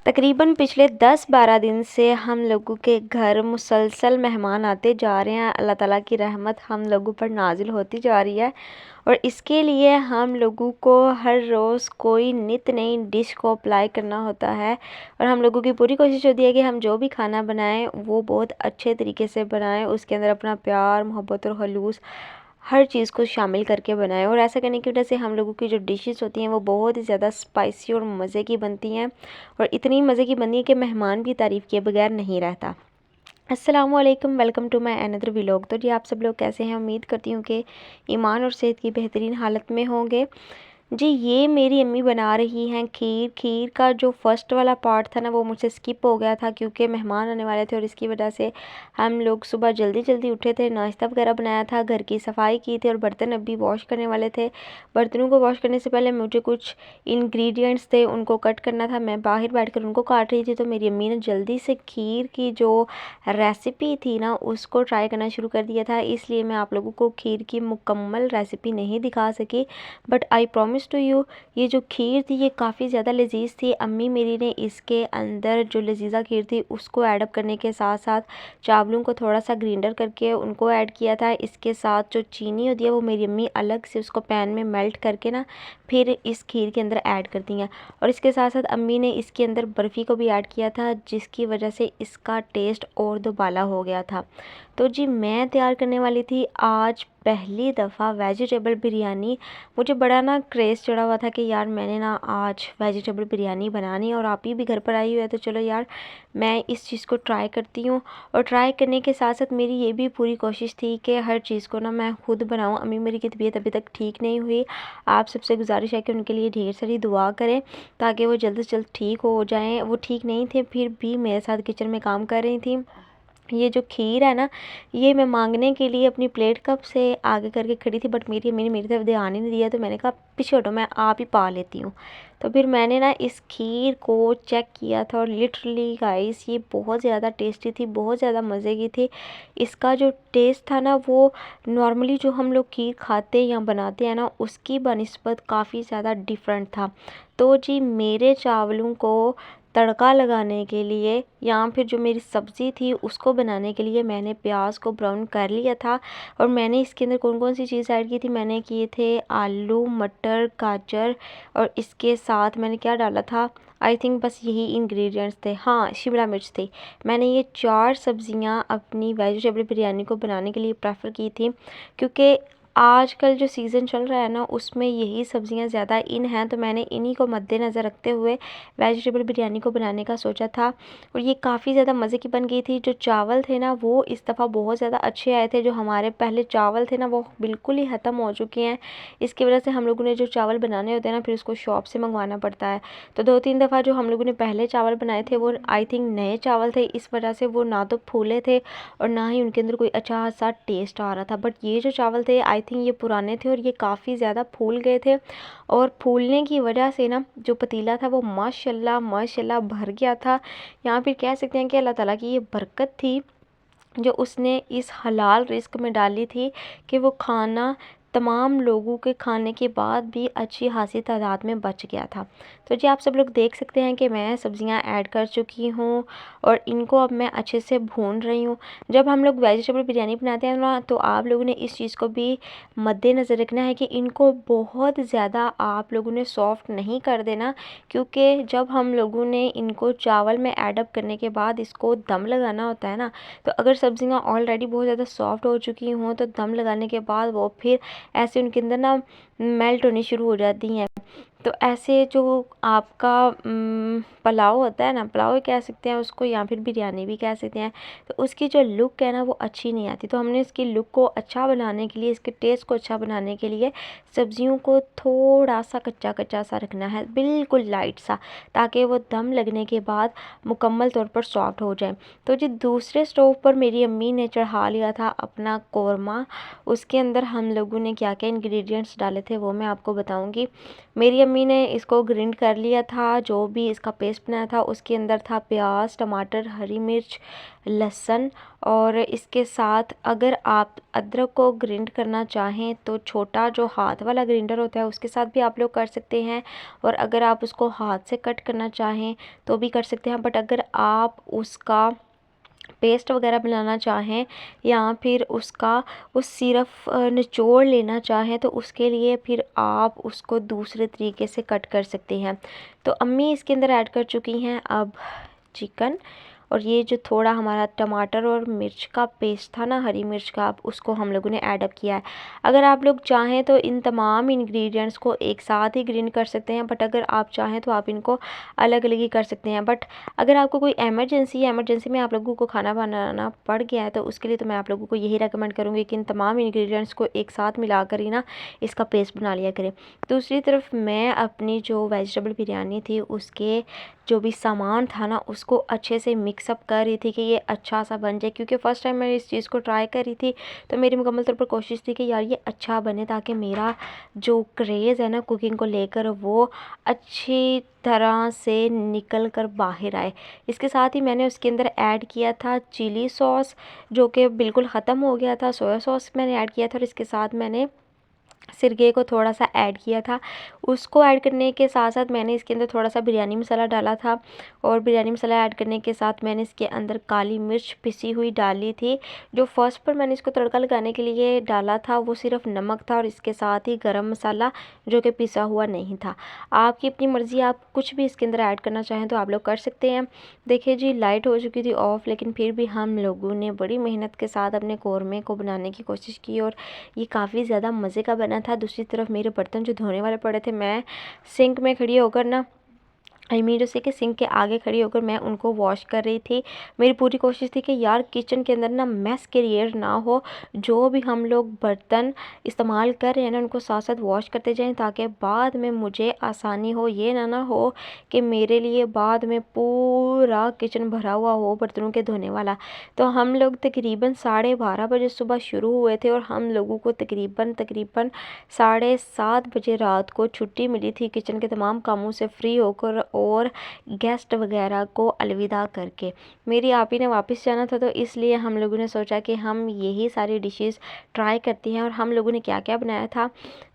तकरीबन पिछले 10-12 दिन से हम लोगों के घर मुसलसल मेहमान आते जा रहे हैं। अल्लाह ताला की रहमत हम लोगों पर नाजिल होती जा रही है और इसके लिए हम लोगों को हर रोज़ कोई नित नई डिश को अप्लाई करना होता है और हम लोगों की पूरी कोशिश होती है कि हम जो भी खाना बनाएं वो बहुत अच्छे तरीके से बनाएं, उसके अंदर अपना प्यार, मोहब्बत और खलूस हर चीज़ को शामिल करके बनाएं। और ऐसा करने की वजह से हम लोगों की जो डिशेस होती हैं वो बहुत ही ज़्यादा स्पाइसी और मज़े की बनती हैं और इतनी मज़े की बनती है कि मेहमान भी तारीफ़ किए बगैर नहीं रहता। अस्सलामुअलैकुम, welcome to my another vlog. तो जी आप सब लोग कैसे हैं? उम्मीद करती हूँ कि ईमान और सेहत की बेहतरीन हालत में होंगे। जी ये मेरी अम्मी बना रही हैं खीर। खीर का जो फर्स्ट वाला पार्ट था ना वो मुझसे स्किप हो गया था क्योंकि मेहमान आने वाले थे और इसकी वजह से हम लोग सुबह जल्दी जल्दी उठे थे, नाश्ता वगैरह बनाया था, घर की सफाई की थी और बर्तन अभी वॉश करने वाले थे। बर्तनों को वॉश करने से पहले मुझे कुछ इंग्रेडिएंट्स थे उनको कट करना था। मैं बाहर बैठकर उनको काट रही थी तो मेरी अम्मी ने जल्दी से खीर की जो रेसिपी थी ना उसको ट्राई करना शुरू कर दिया था, इसलिए मैं आप लोगों को खीर की मुकम्मल रेसिपी नहीं दिखा सकी। But I promise to you, ये जो खीर थी ये काफ़ी ज़्यादा लजीज थी। अम्मी मेरी ने इसके अंदर जो लजीजा खीर थी उसको ऐड अप करने के साथ साथ चावलों को थोड़ा सा ग्राइंडर करके उनको ऐड किया था। इसके साथ जो चीनी होती है वो मेरी अम्मी अलग से उसको पैन में मेल्ट करके ना फिर इस खीर के अंदर ऐड करती हैं और इसके साथ साथ अम्मी ने इसके अंदर बर्फ़ी को भी ऐड किया था जिसकी वजह से इसका टेस्ट और दोबाला हो गया था। तो जी मैं तैयार करने वाली थी आज पहली दफ़ा वेजिटेबल बिरयानी। मुझे बड़ा ना क्रेज़ चढ़ा हुआ था कि यार मैंने ना आज वेजिटेबल बिरयानी बनानी है और आप ही भी घर पर आई हुई है तो चलो यार मैं इस चीज़ को ट्राई करती हूँ। और ट्राई करने के साथ साथ मेरी ये भी पूरी कोशिश थी कि हर चीज़ को ना मैं खुद बनाऊँ। अम्मी मेरी की तबीयत अभी तक ठीक नहीं हुई, आप सबसे गुजारिश है कि उनके लिए ढेर सारी दुआ करें ताकि वो जल्द से जल्द ठीक हो जाएँ। वो ठीक नहीं थे फिर भी मेरे साथ किचन में काम कर रही थी। ये जो खीर है ना ये मैं मांगने के लिए अपनी प्लेट कप से आगे करके खड़ी थी बट मेरी अम्मी ने मेरी तरफ ध्यान ही नहीं दिया तो मैंने कहा पीछे हटो, मैं आप ही पा लेती हूँ। तो फिर मैंने ना इस खीर को चेक किया था और लिटरली गाइस ये बहुत ज़्यादा टेस्टी थी, बहुत ज़्यादा मज़े की थी। इसका जो टेस्ट था ना वो नॉर्मली जो हम लोग खीर खाते या बनाते हैं ना उसकी बनिस्बत काफ़ी ज़्यादा डिफरेंट था। तो जी मेरे चावलों को तड़का लगाने के लिए या फिर जो मेरी सब्ज़ी थी उसको बनाने के लिए मैंने प्याज को ब्राउन कर लिया था और मैंने इसके अंदर कौन कौन सी चीज़ ऐड की थी, मैंने किए थे आलू, मटर, गाजर और इसके साथ मैंने क्या डाला था, आई थिंक बस यही इंग्रेडिएंट्स थे। हाँ शिमला मिर्च थी। मैंने ये 4 सब्ज़ियाँ अपनी वेजिटेबल बिरयानी को बनाने के लिए प्रेफर की थी क्योंकि आजकल जो सीज़न चल रहा है ना उसमें यही सब्ज़ियाँ ज़्यादा इन हैं तो मैंने इन्हीं को मद्देनज़र रखते हुए वेजिटेबल बिरयानी को बनाने का सोचा था और ये काफ़ी ज़्यादा मज़े की बन गई थी। जो चावल थे ना वो इस दफ़ा बहुत ज़्यादा अच्छे आए थे। जो हमारे पहले चावल थे ना वो बिल्कुल ही ख़त्म हो चुके हैं, इसकी वजह से हम लोगों ने जो चावल बनाने होते हैं ना फिर उसको शॉप से मंगवाना पड़ता है। तो 2-3 दफ़ा जो हम लोगों ने पहले चावल बनाए थे वो आई थिंक नए चावल थे, इस वजह से वो ना तो फूले थे और ना ही उनके अंदर कोई अच्छा सा टेस्ट आ रहा था। बट ये जो चावल थे आई थिंक ये पुराने थे और ये काफ़ी ज़्यादा फूल गए थे और फूलने की वजह से ना जो पतीला था वो माशाल्लाह माशाल्लाह भर गया था। यहाँ फिर कह सकते हैं कि अल्लाह ताला की ये बरकत थी जो उसने इस हलाल रिस्क में डाली थी कि वो खाना तमाम लोगों के खाने के बाद भी अच्छी खासी तादाद में बच गया था। तो जी आप सब लोग देख सकते हैं कि मैं सब्ज़ियां ऐड कर चुकी हूँ और इनको अब मैं अच्छे से भून रही हूँ। जब हम लोग वेजिटेबल बिरयानी बनाते हैं ना तो आप लोगों ने इस चीज़ को भी मद्देनज़र रखना है कि इनको बहुत ज़्यादा आप लोगों ने सॉफ्ट नहीं कर देना क्योंकि जब हम लोगों ने इनको चावल में ऐड अप करने के बाद इसको दम लगाना होता है ना तो अगर सब्ज़ियाँ ऑलरेडी बहुत ज़्यादा सॉफ्ट हो चुकी हों तो दम लगाने के बाद वो फिर ऐसे उनके अंदर ना मेल्ट होनी शुरू हो जाती हैं। तो ऐसे जो आपका पुलाव होता है ना, पुलाव कह सकते हैं उसको या फिर बिरयानी भी कह सकते हैं, तो उसकी जो लुक है ना वो अच्छी नहीं आती। तो हमने इसकी लुक को अच्छा बनाने के लिए, इसके टेस्ट को अच्छा बनाने के लिए सब्जियों को थोड़ा सा कच्चा कच्चा सा रखना है, बिल्कुल लाइट सा, ताकि वो दम लगने के बाद मुकम्मल तौर पर सॉफ्ट हो जाए। तो जी दूसरे स्टोव पर मेरी अम्मी ने चढ़ा लिया था अपना कौरमा। उसके अंदर हम लोगों ने क्या क्या इंग्रेडिएंट्स डाले थे वो मैं आपको बताऊंगी। मेरी अम्मी अम्मी ने इसको ग्राइंड कर लिया था। जो भी इसका पेस्ट बनाया था उसके अंदर था प्याज, टमाटर, हरी मिर्च, लहसुन और इसके साथ अगर आप अदरक को ग्राइंड करना चाहें तो छोटा जो हाथ वाला ग्राइंडर होता है उसके साथ भी आप लोग कर सकते हैं, और अगर आप उसको हाथ से कट करना चाहें तो भी कर सकते हैं। बट अगर आप उसका पेस्ट वगैरह बनाना चाहें या फिर उसका उस सिर्फ निचोड़ लेना चाहें तो उसके लिए फिर आप उसको दूसरे तरीके से कट कर सकते हैं। तो अम्मी इसके अंदर ऐड कर चुकी हैं अब चिकन, और ये जो थोड़ा हमारा टमाटर और मिर्च का पेस्ट था ना, हरी मिर्च का, अब उसको हम लोगों ने ऐड अप किया है। अगर आप लोग चाहें तो इन तमाम इंग्रेडिएंट्स को एक साथ ही ग्राइंड कर सकते हैं, बट अगर आप चाहें तो आप इनको अलग अलग ही कर सकते हैं। बट अगर आपको कोई एमरजेंसी में आप लोगों को खाना बनाना पड़ गया है तो उसके लिए तो मैं आप लोगों को यही रेकमेंड करूँगी कि इन तमाम इंग्रेडिएंट्स को एक साथ मिलाकर ही ना इसका पेस्ट बना लिया करें। दूसरी तरफ मैं अपनी जो वेजिटेबल बिरयानी थी उसके जो भी सामान था ना उसको अच्छे से मिक्सअप कर रही थी कि ये अच्छा सा बन जाए, क्योंकि फ़र्स्ट टाइम मैं इस चीज़ को ट्राई कर रही थी तो मेरी मुकम्मल तौर पर कोशिश थी कि यार ये अच्छा बने, ताकि मेरा जो क्रेज़ है ना कुकिंग को लेकर वो अच्छी तरह से निकल कर बाहर आए। इसके साथ ही मैंने उसके अंदर ऐड किया था चिली सॉस, जो कि बिल्कुल ख़त्म हो गया था। सोया सॉस मैंने ऐड किया था, और इसके साथ मैंने सिरके को थोड़ा सा ऐड किया था। उसको ऐड करने के साथ साथ मैंने इसके अंदर थोड़ा सा बिरयानी मसाला डाला था, और बिरयानी मसाला ऐड करने के साथ मैंने इसके अंदर काली मिर्च पिसी हुई डाली थी। जो फर्स्ट पर मैंने इसको तड़का लगाने के लिए डाला था वो सिर्फ नमक था, और इसके साथ ही गरम मसाला जो कि पिसा हुआ नहीं था। आपकी अपनी मर्ज़ी, आप कुछ भी इसके अंदर ऐड करना चाहें तो आप लोग कर सकते हैं। देखिए जी, लाइट हो चुकी थी ऑफ़, लेकिन फिर भी हम लोगों ने बड़ी मेहनत के साथ अपने कौरमे को बनाने की कोशिश की और ये काफ़ी ज़्यादा मज़े का बना था। दूसरी तरफ मेरे बर्तन जो धोने वाले पड़े थे, मैं सिंक में खड़ी होकर ना जो से कि सिंक के आगे खड़ी होकर मैं उनको वॉश कर रही थी। मेरी पूरी कोशिश थी कि यार किचन के अंदर ना मैस क्रिएट ना हो, जो भी हम लोग बर्तन इस्तेमाल कर रहे हैं ना उनको साथ साथ वॉश करते जाएं, ताकि बाद में मुझे आसानी हो। ये ना हो कि मेरे लिए बाद में पूरा किचन भरा हुआ हो बर्तनों के धोने वाला। तो हम लोग तकरीबन 12:30 बजे सुबह शुरू हुए थे, और हम लोगों को तकरीबन 7:30 बजे रात को छुट्टी मिली थी किचन के तमाम कामों से फ्री होकर और गेस्ट वगैरह को अलविदा करके। मेरी आपी ने वापस जाना था, तो इसलिए हम लोगों ने सोचा कि हम यही सारी डिशेस ट्राई करती हैं। और हम लोगों ने क्या क्या बनाया था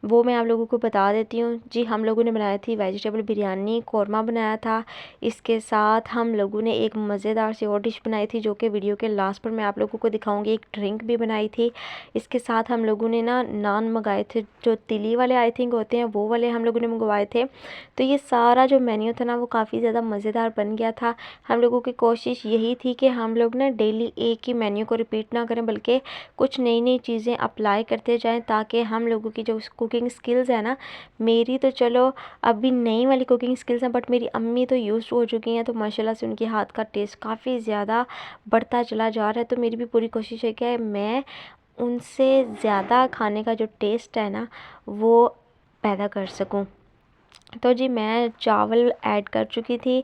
वो मैं आप लोगों को बता देती हूँ जी। हम लोगों ने बनाई थी वेजिटेबल बिरयानी, कौरमा बनाया था। इसके साथ हम लोगों ने एक मज़ेदार सी और डिश बनाई थी जो कि वीडियो के लास्ट पर मैं आप लोगों को दिखाऊंगी। एक ड्रिंक भी बनाई थी। इसके साथ हम लोगों ने ना नान मंगाए थे, जो तिली वाले आई थिंक होते हैं वो वाले हम लोगों ने मंगवाए थे। तो ये सारा जो मेन्यू था ना वो काफ़ी ज़्यादा मज़ेदार बन गया था। हम लोगों की कोशिश यही थी कि हम लोग ना डेली एक ही मेन्यू को रिपीट ना करें, बल्कि कुछ नई नई चीज़ें अप्लाई करते जाएं, ताकि हम लोगों की जो कुकिंग स्किल्स है ना, मेरी तो चलो अभी नई वाली कुकिंग स्किल्स हैं, बट मेरी अम्मी तो यूज़ हो चुकी हैं, तो माशाल्लाह से उनके हाथ का टेस्ट काफ़ी ज़्यादा बढ़ता चला जा रहा है। तो मेरी भी पूरी कोशिश है कि मैं उनसे ज़्यादा खाने का जो टेस्ट है ना वो पैदा कर सकूं। तो जी मैं चावल ऐड कर चुकी थी,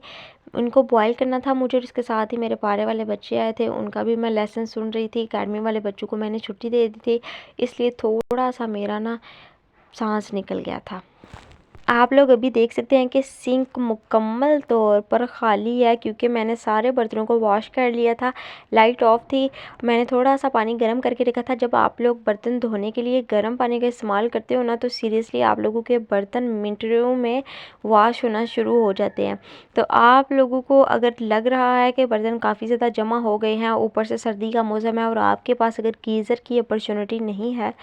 उनको बॉईल करना था मुझे, और इसके साथ ही मेरे पारे वाले बच्चे आए थे, उनका भी मैं लेसन सुन रही थी। अकेडमी वाले बच्चों को मैंने छुट्टी दे दी थी, इसलिए थोड़ा सा मेरा ना सांस निकल गया था। आप लोग अभी देख सकते हैं कि सिंक मुकम्मल तौर पर ख़ाली है, क्योंकि मैंने सारे बर्तनों को वॉश कर लिया था। लाइट ऑफ थी, मैंने थोड़ा सा पानी गर्म करके रखा था। जब आप लोग बर्तन धोने के लिए गर्म पानी का इस्तेमाल करते हो ना, तो सीरियसली आप लोगों के बर्तन मिनटों में वॉश होना शुरू हो जाते हैं। तो आप लोगों को अगर लग रहा है कि बर्तन काफ़ी ज़्यादा जमा हो गए हैं, ऊपर से सर्दी का मौसम है और आपके पास अगर गीज़र की अपॉर्चुनिटी नहीं है,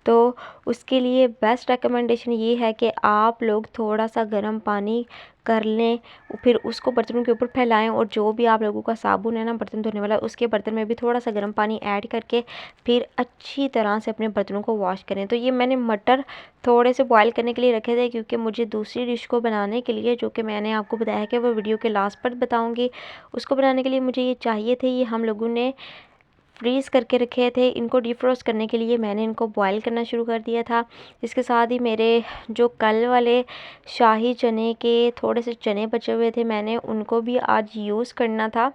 तो उसके लिए बेस्ट रिकमेंडेशन ये है कि आप लोग थोड़ा सा गर्म पानी कर लें, फिर उसको बर्तनों के ऊपर फैलाएं, और जो भी आप लोगों का साबुन है ना बर्तन धोने वाला, उसके बर्तन में भी थोड़ा सा गर्म पानी ऐड करके फिर अच्छी तरह से अपने बर्तनों को वॉश करें। तो ये मैंने मटर थोड़े से बॉईल करने के लिए रखे थे, क्योंकि मुझे दूसरी डिश को बनाने के लिए, जो कि मैंने आपको बताया कि वो वीडियो के लास्ट पर बताऊँगी, उसको बनाने के लिए मुझे ये चाहिए थे। ये हम लोगों ने फ्रीज़ करके रखे थे। इनको डिफ्रोस्ट करने के लिए मैंने इनको बॉईल करना शुरू कर दिया था। इसके साथ ही मेरे जो कल वाले शाही चने के थोड़े से चने बचे हुए थे, मैंने उनको भी आज यूज़ करना था।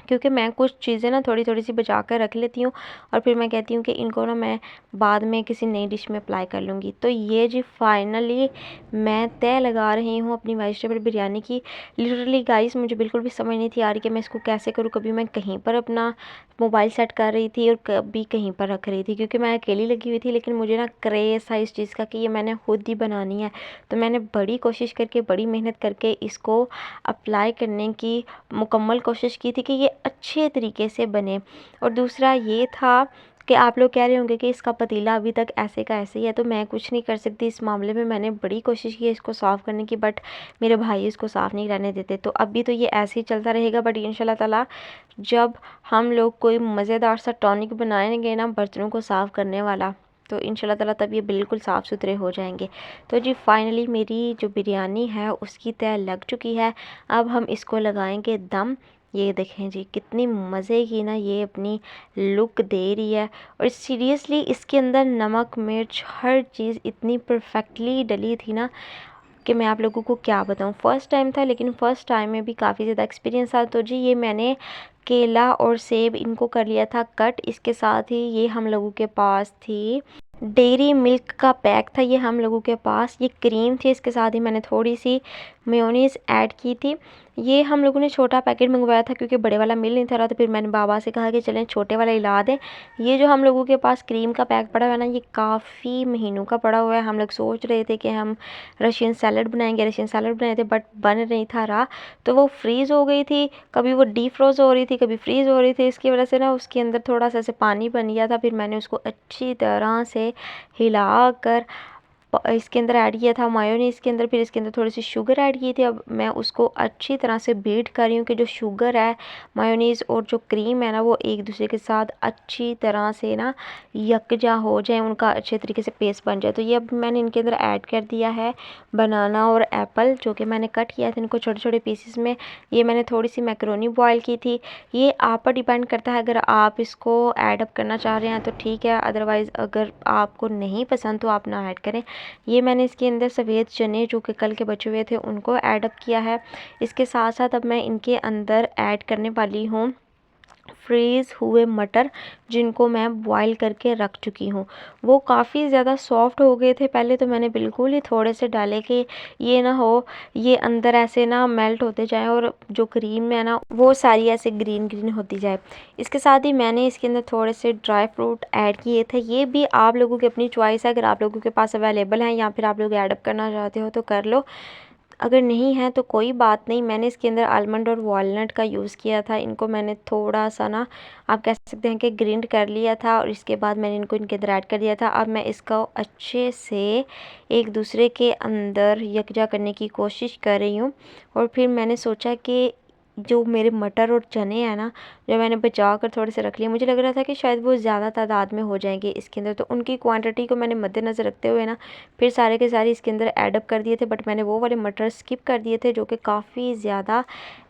क्योंकि मैं कुछ चीज़ें ना थोड़ी थोड़ी सी बचा कर रख लेती हूँ और फिर मैं कहती हूँ कि इनको ना मैं बाद में किसी नई डिश में अप्लाई कर लूँगी। तो ये जी फाइनली मैं तय लगा रही हूँ अपनी वेजिटेबल बिरयानी की। लिटरली गाइस मुझे बिल्कुल भी समझ नहीं थी आ रही कि मैं इसको कैसे करूँ। कभी मैं कहीं पर अपना मोबाइल सेट कर रही थी और कभी कहीं पर रख रही थी, क्योंकि मैं अकेली लगी हुई थी। लेकिन मुझे ना क्रेज़ था इस चीज़ का कि ये मैंने खुद ही बनानी है। तो मैंने बड़ी कोशिश करके, बड़ी मेहनत करके इसको अप्लाई करने की मुकम्मल कोशिश की थी कि ये अच्छे तरीके से बने। और दूसरा ये था कि आप लोग कह रहे होंगे कि इसका पतीला अभी तक ऐसे का ऐसे ही है, तो मैं कुछ नहीं कर सकती इस मामले में। मैंने बड़ी कोशिश की है इसको साफ़ करने की, बट मेरे भाई इसको साफ़ नहीं रहने देते। तो अभी तो ये ऐसे ही चलता रहेगा, बट इंशाल्लाह ताला जब हम लोग कोई मज़ेदार सा टॉनिक बनाएंगे ना बर्तनों को साफ़ करने वाला, तो इंशाल्लाह ताला तब ये बिल्कुल साफ़ सुथरे हो जाएंगे। तो जी फाइनली मेरी जो बिरयानी है उसकी तय लग चुकी है। अब हम इसको लगाएंगे दम। ये देखें जी कितनी मज़े की ना ये अपनी लुक दे रही है। और सीरियसली इसके अंदर नमक मिर्च हर चीज़ इतनी परफेक्टली डली थी ना कि मैं आप लोगों को क्या बताऊं। फ़र्स्ट टाइम था, लेकिन फ़र्स्ट टाइम में भी काफ़ी ज़्यादा एक्सपीरियंस था। तो जी ये मैंने केला और सेब इनको कर लिया था कट। इसके साथ ही ये हम लोगों के पास थी डेयरी मिल्क का पैक था, ये हम लोगों के पास। ये क्रीम थी, इसके साथ ही मैंने थोड़ी सी मेयोनीज़ ऐड की थी। ये हम लोगों ने छोटा पैकेट मंगवाया था क्योंकि बड़े वाला मिल नहीं था रहा। तो फिर मैंने बाबा से कहा कि चलें छोटे वाला ही ला दें। ये जो हम लोगों के पास क्रीम का पैक पड़ा हुआ है ना, ये काफ़ी महीनों का पड़ा हुआ है। हम लोग सोच रहे थे कि हम रशियन सैलड बनाएंगे, रशियन सैलड बनाए थे, बट बन नहीं था रहा। तो वो फ्रीज़ हो गई थी, कभी वो डी फ्रोज़ हो रही थी, कभी फ्रीज़ हो रही थी। इसकी वजह से ना उसके अंदर थोड़ा सा ऐसे पानी बन गया था। फिर मैंने उसको अच्छी तरह से हिला कर इसके अंदर ऐड किया था मायोनीज़ के अंदर। फिर इसके अंदर थोड़ी सी शुगर ऐड की थी। अब मैं उसको अच्छी तरह से बीट कर रही हूँ कि जो शुगर है, मायोनीज़ और जो क्रीम है ना, वो एक दूसरे के साथ अच्छी तरह से ना यकजा हो जाए, उनका अच्छे तरीके से पेस्ट बन जाए। तो ये अब मैंने इनके अंदर ऐड कर दिया है बनाना और एप्पल, जो कि मैंने कट किया था इनको छोटे छोटे पीसेस में। ये मैंने थोड़ी सी मैक्रोनी बॉयल की थी। ये आप पर डिपेंड करता है, अगर आप इसको ऐड अप करना चाह रहे हैं तो ठीक है, अदरवाइज़ अगर आपको नहीं पसंद तो आप ना ऐड करें। ये मैंने इसके अंदर सफ़ेद चने जो कि कल के बचे हुए थे उनको ऐड अप किया है। इसके साथ साथ अब मैं इनके अंदर ऐड करने वाली हूँ फ्रीज़ हुए मटर, जिनको मैं बॉईल करके रख चुकी हूँ। वो काफ़ी ज़्यादा सॉफ्ट हो गए थे। पहले तो मैंने बिल्कुल ही थोड़े से डाले कि ये ना हो ये अंदर ऐसे ना मेल्ट होते जाएं और जो क्रीम है ना वो सारी ऐसे ग्रीन ग्रीन होती जाए। इसके साथ ही मैंने इसके अंदर थोड़े से ड्राई फ्रूट ऐड किए थे। ये भी आप लोगों की अपनी चॉइस है, अगर आप लोगों के पास अवेलेबल हैं या फिर आप लोग ऐड अप करना चाहते हो तो कर लो, अगर नहीं है तो कोई बात नहीं। मैंने इसके अंदर आलमंड और वॉलनट का यूज़ किया था। इनको मैंने थोड़ा सा ना आप कह सकते हैं कि ग्राइंड कर लिया था और इसके बाद मैंने इनको इनके अंदर ऐड कर दिया था। अब मैं इसको अच्छे से एक दूसरे के अंदर यकजा करने की कोशिश कर रही हूँ। और फिर मैंने सोचा कि जो मेरे मटर और चने हैं ना, जो मैंने बचा कर थोड़े से रख लिए, मुझे लग रहा था कि शायद वो ज़्यादा तादाद में हो जाएंगे इसके अंदर। तो उनकी क्वांटिटी को मैंने मद्देनज़र रखते हुए ना फिर सारे के सारे इसके अंदर ऐड अप कर दिए थे। बट मैंने वो वाले मटर स्किप कर दिए थे जो कि काफ़ी ज़्यादा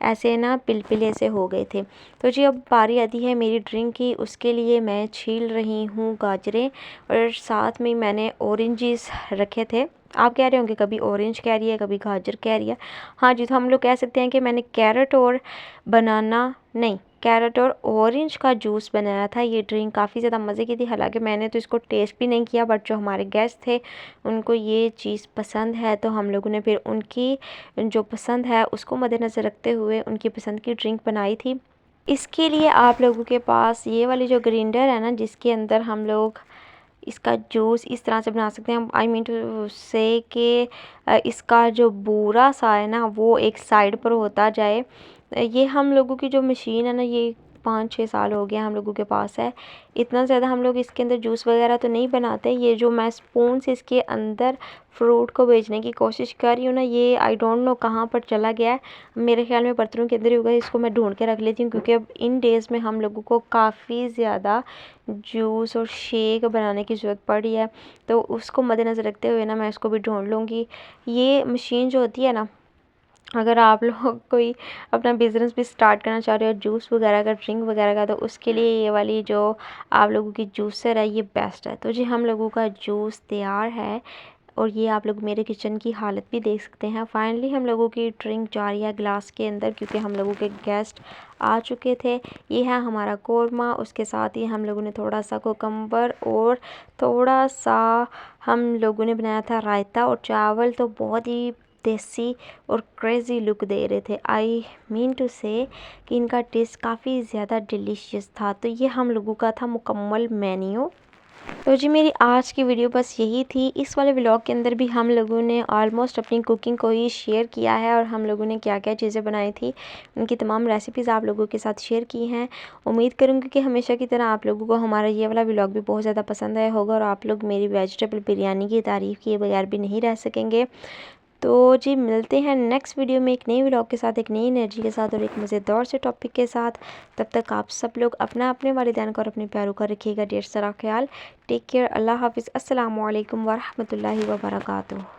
ऐसे ना पिलपिले से हो गए थे। तो जी अब बारी आती है मेरी ड्रिंक की। उसके लिए मैं छील रही हूँ गाजरें और साथ में मैंने ऑरेंजेस रखे थे। आप कह रहे होंगे कभी ऑरेंज कह रही है, कभी गाजर कह रही है। हाँ जी, तो हम लोग कह सकते हैं कि मैंने कैरेट और बनाना नहीं, कैरेट और ऑरेंज का जूस बनाया था। ये ड्रिंक काफ़ी ज़्यादा मज़े की थी। हालांकि मैंने तो इसको टेस्ट भी नहीं किया, बट जो हमारे गेस्ट थे उनको ये चीज़ पसंद है, तो हम लोगों ने फिर उनकी जो पसंद है उसको मद्देनज़र रखते हुए उनकी पसंद की ड्रिंक बनाई थी। इसके लिए आप लोगों के पास ये वाली जो ग्राइंडर है ना, जिसके अंदर हम लोग इसका जूस इस तरह से बना सकते हैं। आई मीन टू से कि इसका जो बूरा सा है ना वो एक साइड पर होता जाए। ये हम लोगों की जो मशीन है ना, ये 5-6 साल हो गया हम लोगों के पास है। इतना ज़्यादा हम लोग इसके अंदर जूस वगैरह तो नहीं बनाते। ये जो मैं स्पून से इसके अंदर फ्रूट को भेजने की कोशिश कर रही हूँ ना, ये आई डोंट नो कहाँ पर चला गया है। मेरे ख्याल में बर्तनों के अंदर ही होगा। इसको मैं ढूंढ के रख लेती हूँ क्योंकि अब इन डेज़ में हम लोगों को काफ़ी ज़्यादा जूस और शेक बनाने की ज़रूरत पड़ी है। तो उसको मद्देनज़र रखते हुए ना मैं इसको भी ढूंढ लूँगी। ये मशीन जो होती है ना, अगर आप लोग कोई अपना बिज़नेस भी स्टार्ट करना चाह रहे हो जूस वगैरह का, ड्रिंक वगैरह का, तो उसके लिए ये वाली जो आप लोगों की जूसर है ये बेस्ट है। तो जी हम लोगों का जूस तैयार है। और ये आप लोग मेरे किचन की हालत भी देख सकते हैं। फाइनली हम लोगों की ड्रिंक जा रही है गिलास के अंदर, क्योंकि हम लोगों के गेस्ट आ चुके थे। ये है हमारा कोरमा, उसके साथ ही हम लोगों ने थोड़ा सा कोकम्बर और थोड़ा सा हम लोगों ने बनाया था रायता, और चावल तो बहुत ही देसी और क्रेज़ी लुक दे रहे थे। आई मीन टू से कि इनका टेस्ट काफ़ी ज़्यादा डिलीशियस था। तो ये हम लोगों का था मुकम्मल मेन्यू। तो जी मेरी आज की वीडियो बस यही थी। इस वाले व्लॉग के अंदर भी हम लोगों ने ऑलमोस्ट अपनी कुकिंग को ही शेयर किया है, और हम लोगों ने क्या क्या चीज़ें बनाई थी उनकी तमाम रेसिपीज़ आप लोगों के साथ शेयर की हैं। उम्मीद करूँगी कि हमेशा की तरह आप लोगों को हमारा ये वाला व्लॉग भी बहुत ज़्यादा पसंद आया होगा, और आप लोग मेरी वेजिटेबल बिरयानी की तारीफ़ किए बगैर भी नहीं रह सकेंगे। तो जी मिलते हैं नेक्स्ट वीडियो में एक नई व्लॉग के साथ, एक नई एनर्जी के साथ और एक मज़ेदार से टॉपिक के साथ। तब तक आप सब लोग अपना अपने वालिदैन का और अपने प्यारों का रखिएगा ढेर सारा ख्याल। Take care. अल्लाह हाफिज़। अस्सलामु अलैकुम वरहमतुल्लाहि वबरकातुहू।